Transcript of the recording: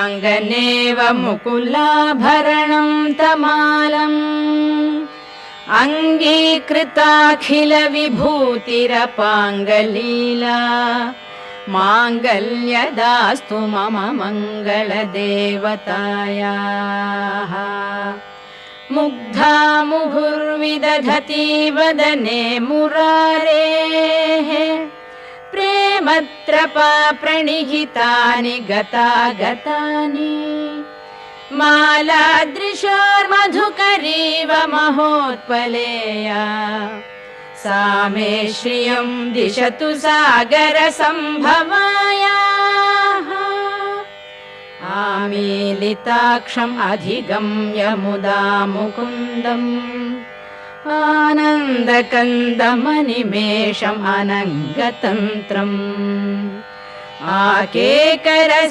अङ्गनेव मुकुलाभरणं तमालम् अङ्गीकृताखिलविभूतिरपाङ्गलीला माङ्गल्यदास्तु मम मङ्गलदेवतायाः। मुग्धा मुहुर्विदधति वदने मुरारेः प्रेमत्रपा प्रणिहितानि गतागतानि मालादृशार्मधुकरीव महोत्पलेया सा मे श्रियं दिशतु सागरसम्भवायाः। आमीलिताक्षम् अधिगम्य मुदा मुकुन्दम् आनन्दकन्दमनिमेषम् अनङ्गतन्त्रम् आकेकरस्थितकनी